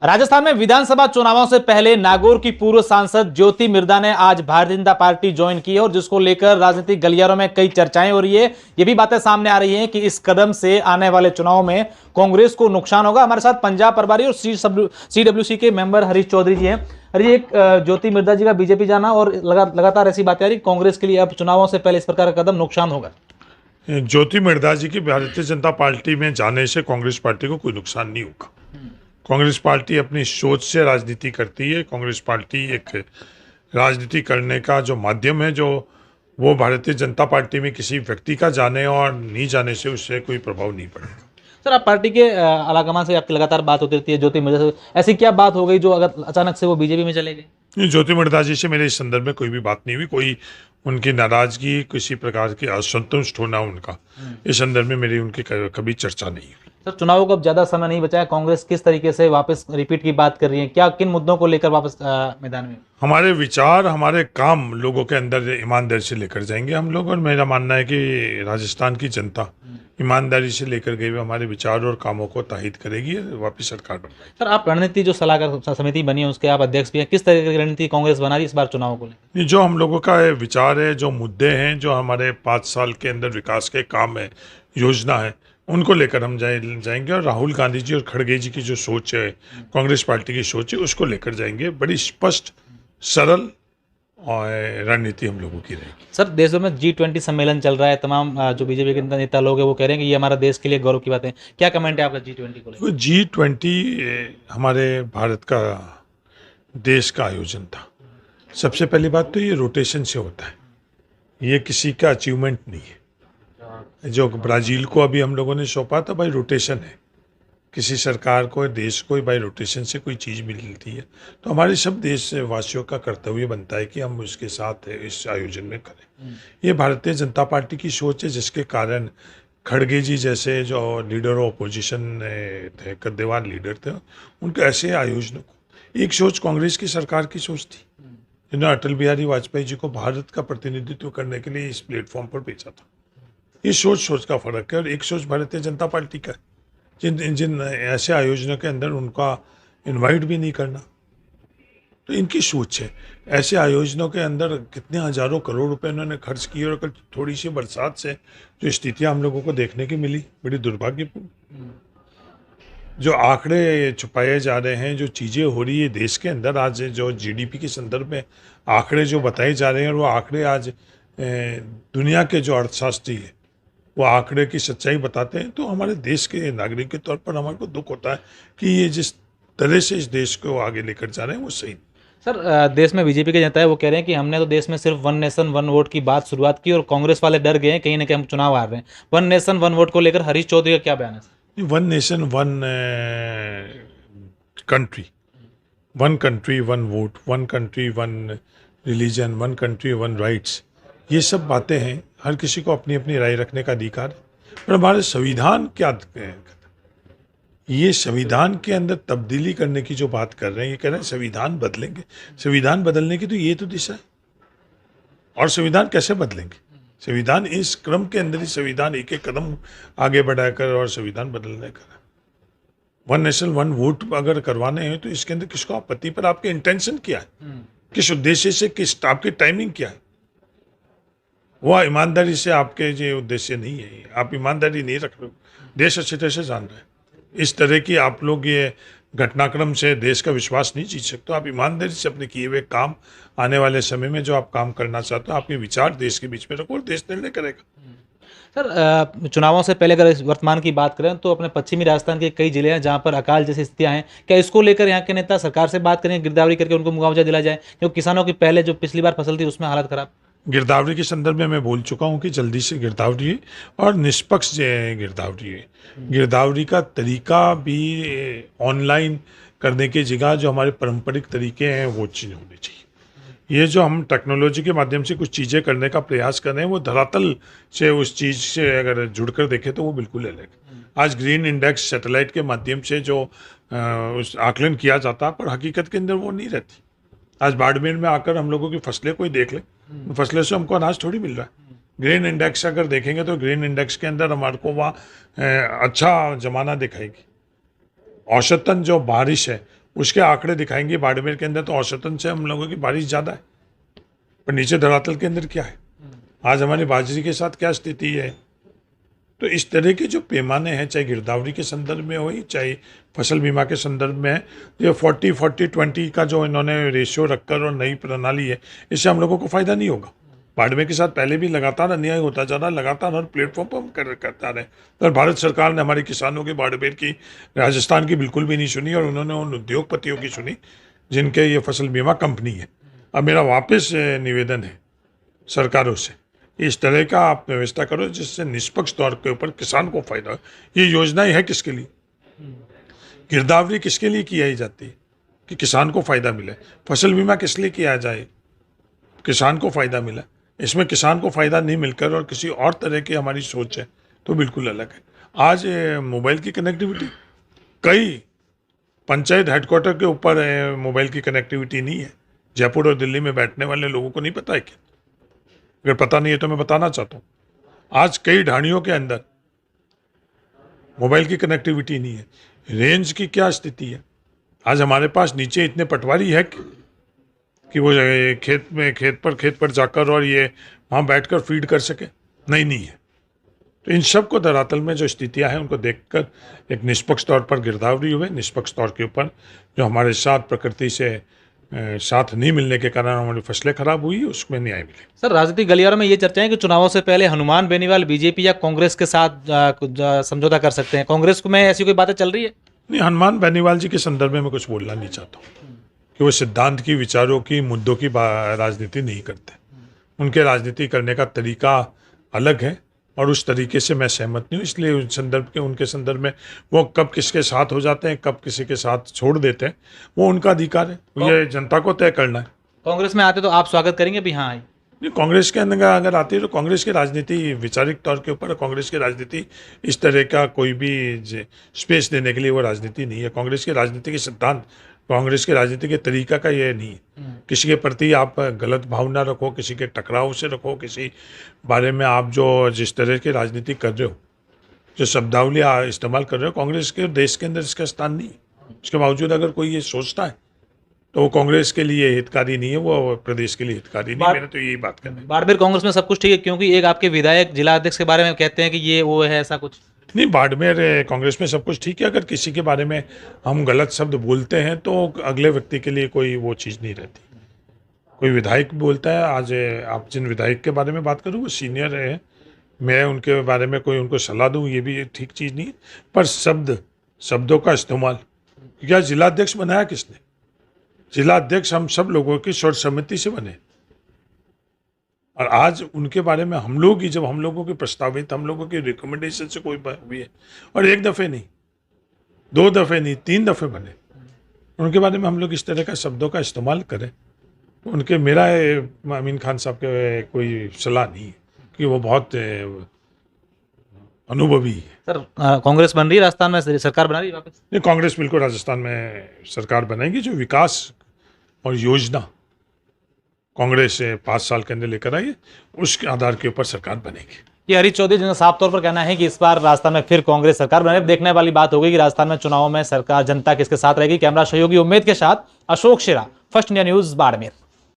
राजस्थान में विधानसभा चुनावों से पहले नागौर की पूर्व सांसद ज्योति मिर्धा ने आज भारतीय जनता पार्टी ज्वाइन की है और जिसको लेकर राजनीतिक गलियारों में कई चर्चाएं हो रही है। ये भी बातें सामने आ रही हैं कि इस कदम से आने वाले चुनाव में कांग्रेस को नुकसान होगा। हमारे साथ पंजाब प्रभारी और सीडब्ल्यूसी के मेंबर हरीश चौधरी जी हैं। हरीश, एक ज्योति मिर्धा जी का बीजेपी जाना और लगातार ऐसी बातें आ रही कांग्रेस के लिए अब चुनावों से पहले इस प्रकार का कदम नुकसान होगा। ज्योति मिर्धा जी की भारतीय जनता पार्टी में जाने से कांग्रेस पार्टी को कोई नुकसान नहीं होगा। कांग्रेस पार्टी अपनी सोच से राजनीति करती है। कांग्रेस पार्टी एक राजनीति करने का जो माध्यम है, जो वो भारतीय जनता पार्टी में किसी व्यक्ति का जाने और नहीं जाने से उससे कोई प्रभाव नहीं पड़ेगा। सर, आप पार्टी के आलाकमान से आपकी लगातार बात होती रहती है ज्योति मिर्धा से, ऐसी क्या बात हो गई जो अगर अचानक से वो बीजेपी में चले गए? ज्योति मिर्धा जी से मेरे इस संदर्भ में कोई भी बात नहीं हुई। कोई उनकी नाराजगी, किसी प्रकार की असंतुष्ट होना उनका, इस संदर्भ में मेरी उनकी कभी चर्चा नहीं हुई। सर, चुनाव को अब ज्यादा समय नहीं बचा है, कांग्रेस किस तरीके से वापस रिपीट की बात कर रही है, क्या किन मुद्दों को लेकर वापस मैदान में? हमारे विचार, हमारे काम लोगों के अंदर ईमानदारी से लेकर जाएंगे हम लोग, और मेरा मानना है कि राजस्थान की जनता ईमानदारी से लेकर गए हुए हमारे विचार और कामों को तायद करेगी, वापस सरकार बनाएगी। सर, आप रणनीति जो सलाहकार समिति बनी है उसके आप अध्यक्ष भी हैं, किस तरीके की रणनीति कांग्रेस बना रही है इस बार चुनाव को लेकर? जो हम लोगों का विचार है, जो मुद्दे हैं, जो हमारे 5 साल के अंदर विकास के काम है, योजना है, उनको लेकर हम जाएंगे। और राहुल गांधी जी और खड़गे जी की जो सोच है, कांग्रेस पार्टी की सोच है, उसको लेकर जाएंगे। बड़ी स्पष्ट, सरल और रणनीति हम लोगों की रहेगी। सर, देश भर में G20 सम्मेलन चल रहा है, तमाम जो बीजेपी के नेता लोग हैं वो कह रहे हैं कि ये हमारा देश के लिए गौरव की बात है, क्या कमेंट है आपका G20 को लेकर? G20 हमारे भारत का देश का आयोजन था। सबसे पहली बात तो ये रोटेशन से होता है, ये किसी का अचीवमेंट नहीं है। जो ब्राज़ील को अभी हम लोगों ने सौंपा था, भाई रोटेशन है। किसी सरकार को, देश को भाई रोटेशन से कोई चीज़ मिलती है, तो हमारे सब देशवासियों का कर्तव्य बनता है कि हम उसके साथ इस आयोजन में करें। ये भारतीय जनता पार्टी की सोच है, जिसके कारण खड़गे जी जैसे जो लीडर ऑफ अपोजिशन थे, कद्देवान लीडर थे, उनके ऐसे आयोजनों को, एक सोच कांग्रेस की सरकार की सोच थी, जिन्होंने अटल बिहारी वाजपेयी जी को भारत का प्रतिनिधित्व करने के लिए इस प्लेटफॉर्म पर भेजा था। ये सोच का फर्क है, और एक सोच भारतीय जनता पार्टी का है, जिन ऐसे आयोजनों के अंदर उनका इनवाइट भी नहीं करना, तो इनकी सोच है। ऐसे आयोजनों के अंदर कितने हजारों करोड़ रुपए उन्होंने खर्च किए, और कल थोड़ी सी बरसात से जो स्थितियां हम लोगों को देखने की मिली, बड़ी दुर्भाग्यपूर्ण। जो आंकड़े छुपाए जा रहे हैं, जो चीज़ें हो रही है देश के अंदर, आज जो जीडीपी के संदर्भ में आंकड़े जो बताए जा रहे हैं, वो आंकड़े आज दुनिया के जो अर्थशास्त्री है वो आंकड़े की सच्चाई बताते हैं। तो हमारे देश के नागरिक के तौर पर हमारे को दुख होता है कि ये जिस तरह से इस देश को आगे लेकर जा रहे हैं वो सही। सर, देश में बीजेपी के नेता है वो कह रहे हैं कि हमने तो देश में सिर्फ वन नेशन वन वोट की बात शुरुआत की और कांग्रेस वाले डर गए हैं कहीं ना कहीं हम चुनाव हार रहे हैं। वन नेशन वन वोट को लेकर हरीश चौधरी का क्या बयान है? One nation one country, one country one vote, one country one religion, one country one rights, ये सब बातें हैं। हर किसी को अपनी अपनी राय रखने का अधिकार है, पर हमारे संविधान क्या, ये संविधान के अंदर तब्दीली करने की जो बात कर रहे हैं, ये कह रहे हैं संविधान बदलेंगे। संविधान बदलने की तो ये तो दिशा है, और संविधान कैसे बदलेंगे? संविधान इस क्रम के अंदर ही संविधान एक एक कदम आगे बढ़ाकर और संविधान बदलने का। वन नेशन वन वोट अगर करवाने हैं तो इसके अंदर किसको आपत्ति, पर आपके इंटेंशन क्या है, किस उद्देश्य से, किस आपकी टाइमिंग क्या है, वो ईमानदारी से आपके जो उद्देश्य नहीं है, आप ईमानदारी नहीं रख रहे हो। देश अच्छी तरह से जान रहे हैं, इस तरह की आप लोग ये घटनाक्रम से देश का विश्वास नहीं जीत सकते। आप ईमानदारी से अपने किए हुए काम, आने वाले समय में जो आप काम करना चाहते हो, आपके विचार देश के बीच में रखो और देश निर्णय करेगा। सर, चुनावों से पहले अगर इस वर्तमान की बात करें तो अपने पश्चिमी राजस्थान के कई जिले हैं जहां पर अकाल जैसी स्थितियां हैं, क्या इसको लेकर यहाँ के नेता सरकार से बात करें, गिरदावरी करके उनको मुआवजा दिला जाए, क्योंकि किसानों की पहले जो पिछली बार फसल थी उसमें हालत खराब? गिरदावरी के संदर्भ में मैं बोल चुका हूँ कि जल्दी से गिरदावरी और निष्पक्ष गिरदावरी है। गिरदावरी का तरीका भी ऑनलाइन करने की जगह जो हमारे पारंपरिक तरीके हैं वो चीज़ होनी चाहिए। ये जो हम टेक्नोलॉजी के माध्यम से कुछ चीज़ें करने का प्रयास कर रहे हैं, वो धरातल से उस चीज़ से अगर जुड़कर देखें तो वो बिल्कुल अलग है। आज ग्रीन इंडेक्स सैटेलाइट के माध्यम से जो उस आकलन किया जाता है, पर हकीकत के अंदर वो नहीं रहती। आज बाड़मेर में आकर हम लोगों की फसलें कोई देख ले, फसलें से हमको अनाज थोड़ी मिल रहा है। ग्रीन इंडेक्स अगर देखेंगे तो ग्रीन इंडेक्स के अंदर हमारे को वहाँ अच्छा जमाना दिखाएगी। औसतन जो बारिश है उसके आंकड़े दिखाएंगे। बाड़मेर के अंदर तो औसतन से हम लोगों की बारिश ज़्यादा है, पर नीचे धरातल के अंदर क्या है, आज हमारी बाजरी के साथ क्या स्थिति है। तो इस तरह के जो पैमाने हैं, चाहे गिरदावरी के संदर्भ में हो, चाहे फसल बीमा के संदर्भ में है, ये 40-40-20 का जो इन्होंने रेशियो रखकर और नई प्रणाली है, इससे हम लोगों को फ़ायदा नहीं होगा। बाड़मेर के साथ पहले भी लगातार अन्याय होता जा रहा, लगातार हर प्लेटफॉर्म पर हम करता रहे, और भारत सरकार ने हमारे किसानों की, बाड़मेर की, राजस्थान की बिल्कुल भी नहीं सुनी, और उन्होंने उन उद्योगपतियों की सुनी जिनके ये फसल बीमा कंपनी है। अब मेरा वापस निवेदन है सरकारों से, इस तरह का आप व्यवस्था करो जिससे निष्पक्ष तौर के ऊपर किसान को फायदा हो। ये योजनाएं है किसके लिए, गिरदावरी किसके लिए की जाती है कि किसान को फायदा मिले, फसल बीमा किस लिए किया जाए, किसान को फायदा मिला। इसमें किसान को फायदा नहीं मिलकर और किसी और तरह की हमारी सोच है तो बिल्कुल अलग है। आज मोबाइल की कनेक्टिविटी, कई पंचायत हेडक्वार्टर के ऊपर मोबाइल की कनेक्टिविटी नहीं है। जयपुर और दिल्ली में बैठने वाले लोगों को नहीं पता है क्या? अगर पता नहीं है तो मैं बताना चाहता हूँ, आज कई ढाणियों के अंदर मोबाइल की कनेक्टिविटी नहीं है। रेंज की क्या स्थिति है, आज हमारे पास नीचे इतने पटवारी है कि वो खेत पर जाकर और ये वहाँ बैठकर फीड कर सके, नहीं है। तो इन सब को धरातल में जो स्थितियां हैं उनको देखकर एक निष्पक्ष तौर पर गिरदावरी हुए, निष्पक्ष तौर के ऊपर जो हमारे साथ प्रकृति से साथ नहीं मिलने के कारण हमारी फसलें खराब हुई, उसमें न्याय मिले। सर, राजनीतिक गलियारों में ये चर्चा है कि चुनावों से पहले हनुमान बेनीवाल बीजेपी या कांग्रेस के साथ समझौता कर सकते हैं, कांग्रेस में ऐसी कोई बातें चल रही है? नहीं, हनुमान बेनीवाल जी के संदर्भ में मैं कुछ बोलना नहीं चाहता हूँ कि वो सिद्धांत की, विचारों की, मुद्दों की राजनीति नहीं करते। उनके राजनीति करने का तरीका अलग है और उस तरीके से मैं सहमत नहीं हूँ, इसलिए उनके संदर्भ में वो कब किसके साथ हो जाते हैं, कब किसी के साथ छोड़ देते हैं, वो उनका अधिकार है, ये जनता को तय करना है। कांग्रेस में आते तो आप स्वागत करेंगे भी? हाँ, नहीं, कांग्रेस के अंदर अगर आती है तो कांग्रेस की राजनीति वैचारिक तौर के ऊपर, कांग्रेस की राजनीति इस तरह का कोई भी स्पेस देने के लिए वो राजनीति नहीं है। कांग्रेस की राजनीति के सिद्धांत, कांग्रेस की राजनीति के तरीका का ये नहीं है। किसी के प्रति आप गलत भावना रखो, किसी के टकराव से रखो, किसी बारे में आप जो जिस तरह की राजनीति कर रहे हो, जो शब्दावली इस्तेमाल कर रहे हो, कांग्रेस के देश के अंदर इसका स्थान नहीं है। उसके बावजूद अगर कोई ये सोचता है तो वो कांग्रेस के लिए हितकारी नहीं है, वो प्रदेश के लिए हितकारी नहीं है। मैंने तो यही बात करनी है। बाड़मेर कांग्रेस में सब कुछ ठीक है, क्योंकि एक आपके विधायक जिला अध्यक्ष के बारे में कहते हैं कि ये वो है, ऐसा कुछ नहीं। बाड़मेर कांग्रेस में सब कुछ ठीक है। अगर किसी के बारे में हम गलत शब्द बोलते हैं तो अगले व्यक्ति के लिए कोई वो चीज़ नहीं रहती। कोई विधायक बोलता है, आज आप जिन विधायक के बारे में बात करूँ वो सीनियर है, मैं उनके बारे में कोई उनको सलाह दूँ ये भी ठीक चीज़ नहीं है। पर शब्दों का इस्तेमाल, क्या जिलाध्यक्ष बनाया किसने? जिलाध्यक्ष हम सब लोगों की सर्वसम्मति से बने, और आज उनके बारे में हम लोग ही, जब हम लोगों के प्रस्तावित, हम लोगों की रिकमेंडेशन से कोई हुई है, और एक दफ़े नहीं, 2 दफ़े नहीं, 3 दफ़े बने, उनके बारे में हम लोग इस तरह का शब्दों का इस्तेमाल करें, उनके मेरा अमीन खान साहब के कोई सलाह नहीं है कि वो बहुत अनुभवी है। सर, कांग्रेस बन रही है राजस्थान में, सरकार बना रही है वापस? नहीं, कांग्रेस बिल्कुल राजस्थान में सरकार बनाएगी। जो विकास और योजना कांग्रेस 5 साल के अंदर लेकर आई है, उसके आधार के ऊपर सरकार बनेगी। ये हरीश चौधरी जिनका साफ तौर पर कहना है कि इस बार राजस्थान में फिर कांग्रेस सरकार बने। देखने वाली बात होगी कि राजस्थान में चुनाव में सरकार, जनता किसके साथ रहेगी। कैमरा सहयोगी उम्मेद के साथ अशोक शेरा, फर्स्ट इंडिया न्यूज, बाड़मेर।